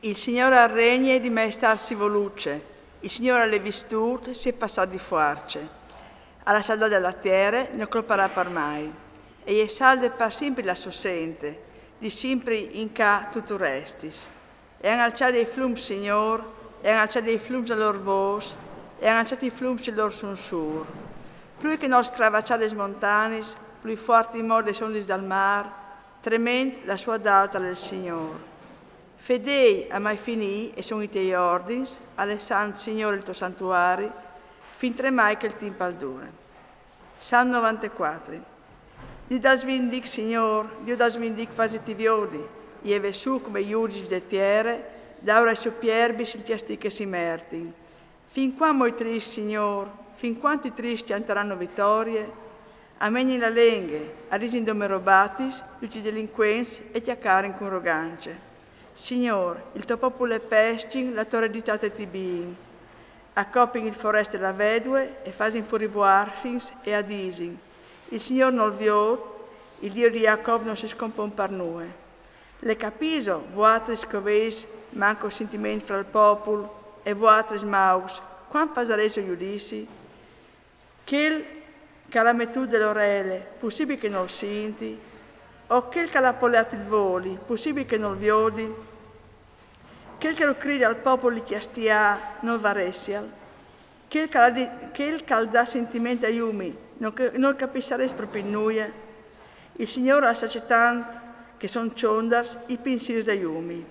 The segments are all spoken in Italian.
Il Signore regna di maestà si voluce, il Signore le vistut si è passato di fuarce. Alla salda della terra non colparà per mai, e è salde per sempre la sossente, di sempre in ca tutto restis. E hanno alzato i flum, Signor, e hanno alzato i flum del loro vos, e hanno alzato i flum del loro sunsur. Più che non scravacciate le montagne, più forti morde sono dal mar, trement la sua data del Signore. Fedei a mai finì e sono i tuoi ordini, alle San Signore il tuo santuario, fin tremai che il tempo al dura. Salmo 94. Dio da svindic, Signor, Dio da svindic fase ti viodi, ieve su come giudici de tiere, d'aura e superbis il tiasti che si mertin. Fin qua moi tristi, Signor, fin quanti tristi canteranno vittorie, ameni la lenghe, a risindo robatis, tutti i delinquenzi e chiacchiaren con rogance. Signor, il tuo popolo è pestin, la tua eredità ti bin. Accopin il foreste la vedue e fasin furivoarfins e adisin. Il Signor non viot, il Dio di Jacob non si scompon per noi. Le capiso, voatris coveis, manco sentimenti fra il popolo, e voatris maus, quam fasareso giudici? Che calametù dell'orele, possibile che non lo senti? O che calapolati il voli, possibile che non viodi? Che lo crida al popolo di chiastia, non varessial? Che il calda sentimento a iumi, non capissares proprio in noi? Il Signore ha sacetant che son ciondars i pensieri da iumi.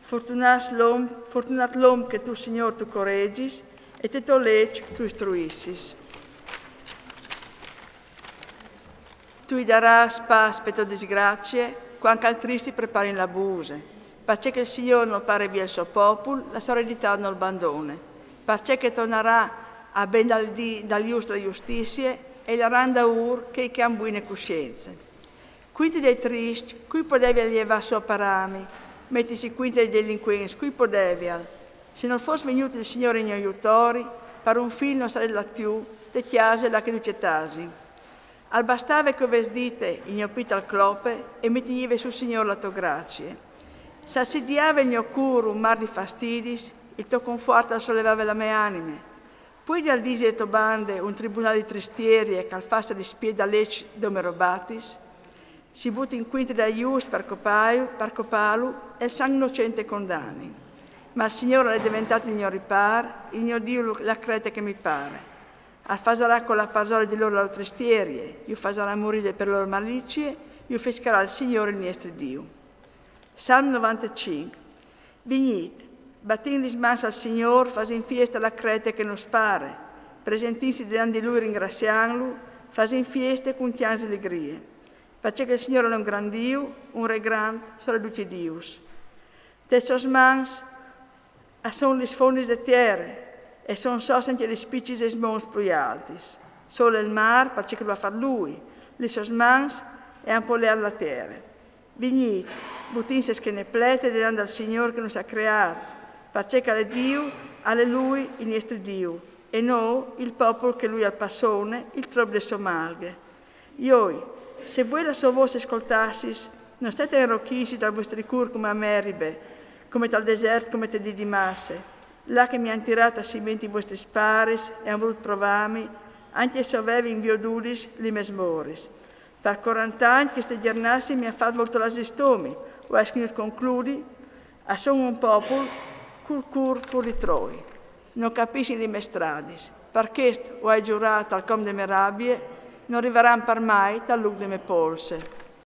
Fortunat l'om che tu, Signor, tu corregis e te tolec tu istruissis. Tu gli daras pas per tue disgrazie, quando altristi prepari la buse. Perché che il Signore non pare via il suo popolo, la sua eredità non abbandona. Perché che tornerà a ben dagli giusti la giustizia e la randa ur che han buone coscienze. Quindi dei tristi, qui potevi allevare suo parami, mettisi quindi dei delinquenti, qui potevi. Se non fosse venuto il Signore in aiutori, per un figlio non sarebbe la più, te chiase la che lucettasi. Al bastava che ves dite, ignopita al clope, e mettieve sul Signore la tua grazia. S'assidiava il mio cuore un mar di fastidis, il tuo conforto sollevava la mia anima. Poi dal disi e to bande un tribunale di tristieri e calfassa di spieda lec dome robatis, si butti in quinti da ius per copalu e il sangue innocente condanni. Ma il Signore è diventato il mio ripar, il mio Dio la crete che mi pare. Al fasarà con la parzola di loro tristierie, io fasarà morire per loro malicie, io fischerà il Signore il nostro Dio. Salmo 95. Vignit, battin le mans al Signore, fasin fiesta la crete che non spare, presentinsi davanti di Lui ringraziandolo, fasin fieste con chianze allegrie. Perché il Signore è un gran Dio, un re grande, solo tutti Dios. Te sos mans sono le sfondi de terra, e sono sosenti le spicci e smons più alti. Solo il mar, perché lo va a far Lui, le sos mans e un po' la terra. Vignit, butinse che ne plete davanti al Signore che nos ha creati, perché è Dio, alleluia, il nostro Dio, e noi, il popolo che Lui ha passone, il trovo de somalghe. Io, se voi la sua voce ascoltassis, non state inrocchisi dal vostri cur come a Meribe, come dal deserto, come te di masse, là che mi hanno tirato a cimenti i vostri sparis e hanno voluto provarmi, anche se avevi in viodulis li mesmoris. Per 40 anni queste giornate mi ha fatto volto la stomi, o a scritto concludi, a sono un popolo col cur fuori troi. Non capisci le mie stradis, per questo ho giurato al com de mie rabbie, non arriveranno per mai dal luce delle mie polse.